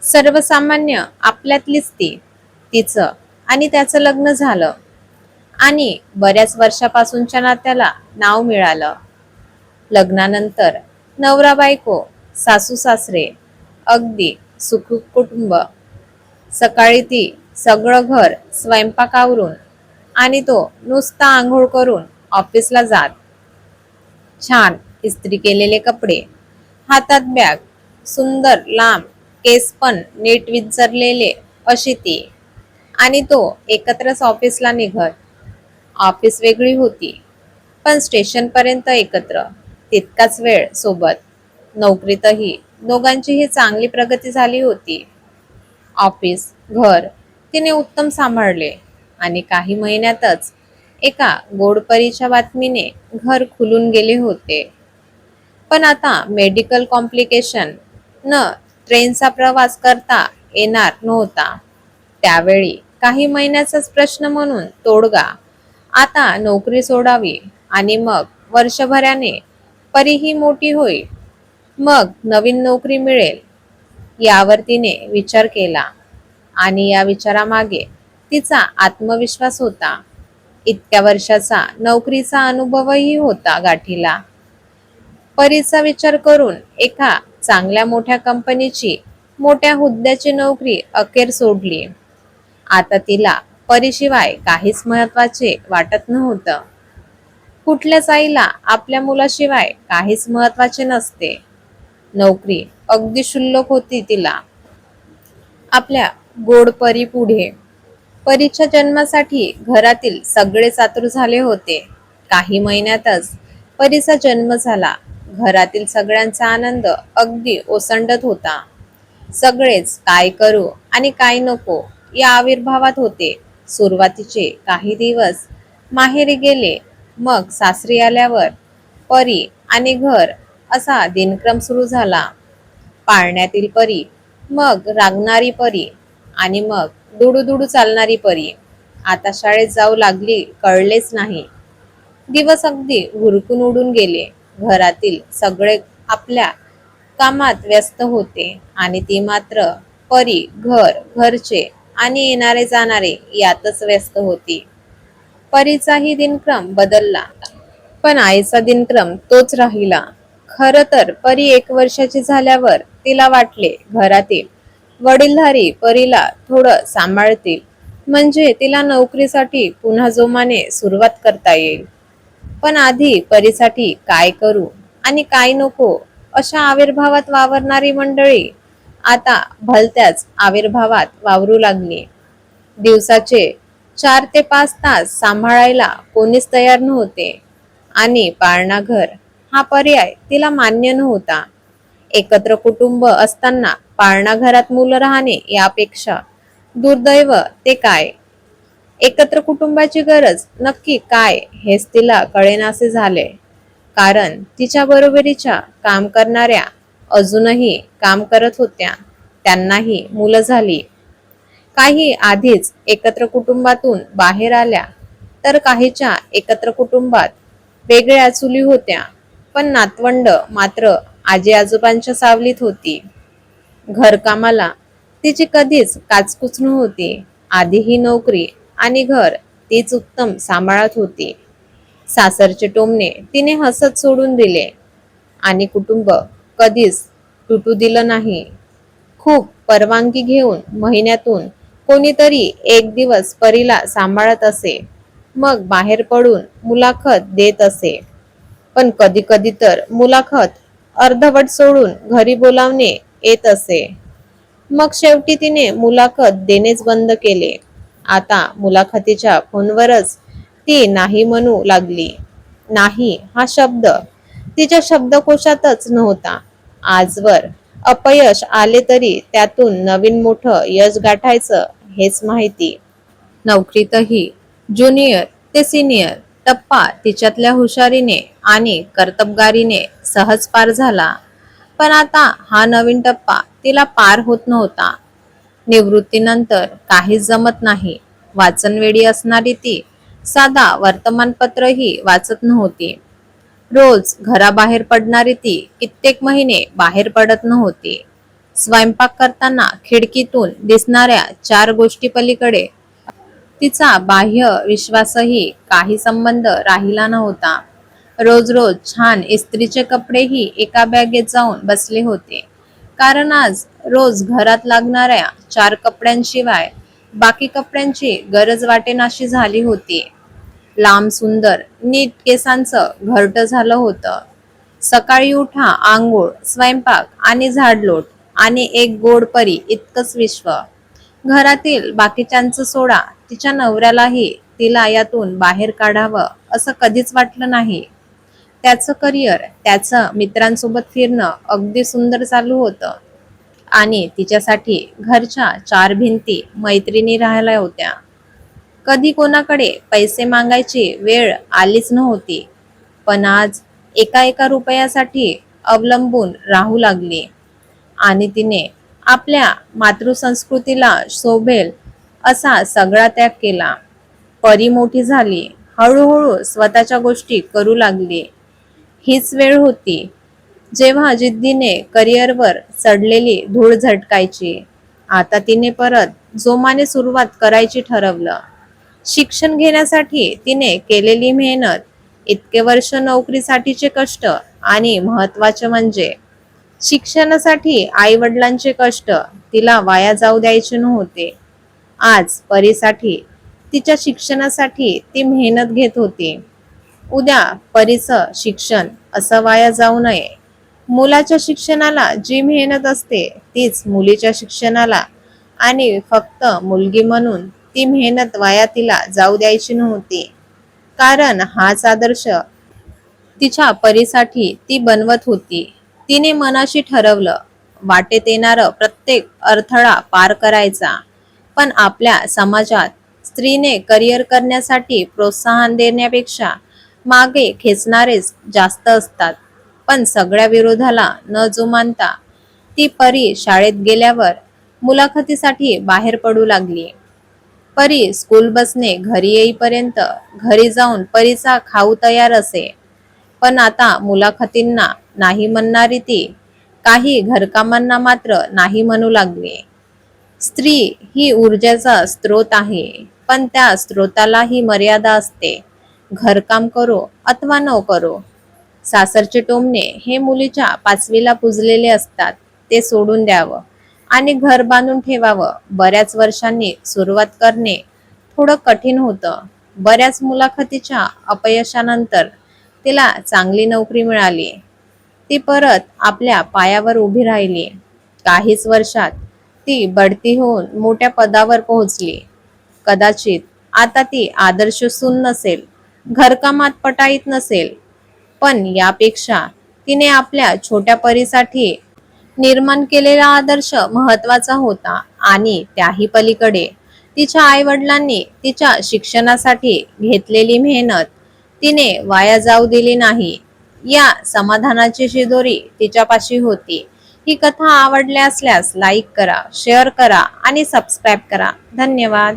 सर्वसामान्य आपल्यातलीच ती. तिचं आणि त्याचं लग्न झालं आणि बऱ्याच वर्षापासूनच्या नात्याला नाव मिळालं. लग्नानंतर नवरा बायको, सासू सासरे, अगदी सुखरूप कुटुंब. सकाळी ती सगळं घर स्वयंपाक आवरून आणि तो नुसता आंघोळ करून ऑफिसला जात. छान इस्त्री केलेले कपडे, हातात बॅग, सुंदर लांब केस पण नीट विंचरलेले अशी ती. आणि तो एकत्रच ऑफिसला निघत. ऑफिस वेगळी होती, पण स्टेशनपर्यंत एकत्र, तितकाच वेळ सोबत. नोकरीतही दोघांचीही चांगली प्रगती झाली होती. ऑफिस, घर तिने उत्तम सांभाळले आणि काही महिन्यातच एका गोडपरीच्या बातमीने घर खुलून गेले होते. पण आता मेडिकल कॉम्प्लिकेशन न ट्रेनचा प्रवास करता येणार नव्हता. त्यावेळी काही महिन्याचाच प्रश्न म्हणून तोडगा. आता नोकरी सोडावी आणि मग वर्षभराने परी ही मोठी होईल. मग नवीन नोकरी मिळेल यावर तिने विचार केला आणि या विचारामागे तिचा आत्मविश्वास होता. इतक्या वर्षाचा नोकरीचा अनुभवही होता गाठीला. परीचा विचार करून एका चांगल्या मोठ्या कंपनीची मोठ्या हुद्द्याची नोकरी अखेर सोडली. आता तिला परीशिवाय काहीच महत्वाचे वाटत नव्हतं. कुठल्याच आईला आपल्या मुलाशिवाय काहीच महत्वाचे नसते. नोकरी अगदी क्षुल्लक होती तिला आपल्या गोड परी पुढे. परीच्या जन्मासाठी घरातील सगळेच आतुर झाले होते. काही महिन्यातच परीचा जन्म झाला. घरातील सगळ्यांचा आनंद अगदी ओसंडत होता. सगळेच काय करू आणि काय नको या आविर्भावात होते. सुरुवातीचे काही दिवस माहेरी गेले, मग सासरी आल्यावर परी आणि घर असा दिनक्रम सुरू झाला. पाळण्यातील परी, मग रागणारी परी आणि मग दुडू चालणारी परी. आता शाळेत जाऊ लागली कळलेच नाही. दिवस अगदी हुरकून उडून गेले. घरातील सगळे आपल्या कामात व्यस्त होते आणि ती मात्र परी घर, घरचे आणि येणारे जाणारे यातच व्यस्त होती. परीचाही दिनक्रम बदलला, पण आईचा दिनक्रम तोच राहिला. खरं तर परी 1 वर्षाची झाल्यावर तिला वाटले घरातील वडीलधारी परीला थोडं सांभाळतील, म्हणजे तिला नोकरीसाठी पुन्हा जोमाने सुरुवात करता येईल. पण आधी परीसाठी काय करू आणि काय नको अशा आविर्भावात वावरणारी मंडळी आता भलत्याच आविर्भावात वावरू लागली. दिवसाचे 4 ते 5 तास सांभाळायला कोणीच तयार नव्हते आणि पाळणा घर हा पर्याय तिला मान्य नव्हता. एकत्र कुटुंब असताना पाळणा घरात मुलं राहणे यापेक्षा दुर्दैव ते काय. एकत्र कुटुंबाची गरज नक्की काय हेच तिला कळेनासे झाले. कारण तिच्या बरोबरीच्या काम करणाऱ्या अजूनही काम करत होत्या. त्यांनाही मुलं झाली. काही आधीच एकत्र कुटुंबातून बाहेर आल्या, तर काहीच्या एकत्र कुटुंबात वेगळ्या चुली होत्या, पण नातवंड मात्र आजी आजोबांच्या सावलीत होती. घरकामाला तिची कधीच काचकूच नव्हती. आधी ही नोकरी आणि घर तीच उत्तम सांभाळत होती. सासरचे टोमणे तिने हसत सोडून दिले आणि कुटुंब कधीच तुटू दिलं नाही. खूप परवानगी घेऊन महिन्यातून कोणीतरी एक दिवस परीला सांभाळत असे, मग बाहेर पडून मुलाखत देत असे. पण कधी कधी तर मुलाखत अर्धवट सोडून घरी बोलावणे येत असे. मग शेवटी तिने मुलाखत देणेच बंद केले. आता मुलाखतीच्या फोनवरच ती नाही म्हणू लागली. नाही हा शब्द तिच्या शब्दकोशातच नव्हता. आजवर अपयश आले तरी त्यातून नवीन मोठं यश गाठायचं हेच माहिती. नोकरीतही ज्युनियर ते सिनियर टप्पा तिच्यातल्या हुशारीने आणि कर्तबगारीने सहज पार झाला. पण आता हा नवीन टप्पा तिला पार होत नव्हता. निवृत्तीनंतर काहीच जमत नाही. वाचनवेडी असणारी ती साधा वर्तमानपत्रही वाचत नव्हती. रोज घराबाहेर पडणारी ती कित्येक महिने बाहेर पडत नव्हती. स्वयंपाक करताना खिडकीतून दिसणाऱ्या 4 गोष्टी पलीकडे तिचा बाह्य विश्वासही काही संबंध राहिला नव्हता. रोज रोज छान इस्त्रीचे कपडेही एका बॅगेत जाऊन बसले होते. कारण आज रोज घरात लागणाऱ्या 4 कपड्यांशिवाय बाकी कपड्यांची गरज वाटेनाशी झाली होती. लांब सुंदर नीट केसांचं घरटं झालं होतं. सकाळी उठा, आंघोळ, स्वयंपाक आणि झाडलोट आणि एक गोड परी इतकंच विश्व. घरातील बाकीच्यांचं सोडा, तिच्या नवऱ्यालाही तिला यातून बाहेर काढावं असं कधीच वाटलं नाही. त्याचं करिअर, त्याचं मित्रांसोबत फिरणं अगदी सुंदर चालू होतं आणि तिच्यासाठी घरच्या 4 भिंती मैत्रिणी राहिल्या होत्या. कधी कोणाकडे पैसे मागायची वेळ आलीच नव्हती. पण आज एका एका रुपयासाठी अवलंबून राहू लागली आणि तिने आपल्या मातृसंस्कृतीला शोभेल असा सगळा त्याग केला. परी मोठी झाली, हळूहळू स्वतःच्या गोष्टी करू लागली. हीच वेळ होती जेव्हा जिद्दीने करिअरवर चढलेली धूळ झटकायची. आता तिने परत जोमाने सुरुवात करायची ठरवलं. शिक्षण घेण्यासाठी तिने केलेली मेहनत, इतके वर्ष नोकरीसाठीचे कष्ट आणि महत्वाचे म्हणजे शिक्षणासाठी आई वडिलांचे कष्ट तिला वाया जाऊ द्यायचे नव्हते. आज परीसाठी, तिच्या शिक्षणासाठी ती मेहनत घेत होती. उद्या परीचं शिक्षण असं वाया जाऊ नये. मुलाच्या शिक्षणाला जी मेहनत असते तीच मुलीच्या शिक्षणाला, आणि फक्त मुलगी म्हणून ती मेहनत वाया तिला जाऊ द्यायची नव्हती. कारण हाच आदर्श तिच्या परीसाठी ती बनवत होती. तिने मनाशी ठरवलं, वाटेत येणारं प्रत्येक अडथळा पार करायचा. पण आपल्या समाजात स्त्रीने करिअर करण्यासाठी प्रोत्साहन देण्यापेक्षा मागे खेचणारेच जास्त असतात. पण सगळ्या विरोधाला न जुमानता ती परी शाळेत गेल्यावर मुलाखतीसाठी बाहेर पडू लागली. परी स्कूल बसने घरी येईपर्यंत घरी जाऊन परीचा खाऊ तयार असे. पण आता मुलाखतींना नाही म्हणणारी ती काही घरकामांना मात्र नाही म्हणू लागली. स्त्री ही ऊर्जेचा स्रोत आहे, पण त्या स्रोतालाही मर्यादा असते. घरकाम करो अथवा न करो, सासरचे टोमणे हे मुलीच्या 5वीला पुजलेले असतात, ते सोडून द्यावं आणि घर बांधून ठेवावं. बऱ्याच वर्षांनी सुरुवात करणे थोडं कठीण होतं. बऱ्याच मुलाखतीच्या अपयशानंतर तिला चांगली नोकरी मिळाली. ती परत आपल्या पायावर उभी राहिली. काहीच वर्षात ती बढती होऊन मोठ्या पदावर पोहोचली. कदाचित आता ती आदर्श सून नसेल, घरकामात पटाईत नसेल, पण यापेक्षा तिने आपल्या छोट्या परीसाठी निर्माण केलेला आदर्श महत्वाचा होता. आणि त्याही पलीकडे तिच्या आई वडिलांनी तिच्या शिक्षणासाठी घेतलेली मेहनत तिने वाया जाऊ दिली नाही, या समाधानाची शिदोरी तिच्यापाशी होती. ही कथा आवडली असल्यास लाईक करा, शेअर करा आणि सबस्क्राईब करा. धन्यवाद.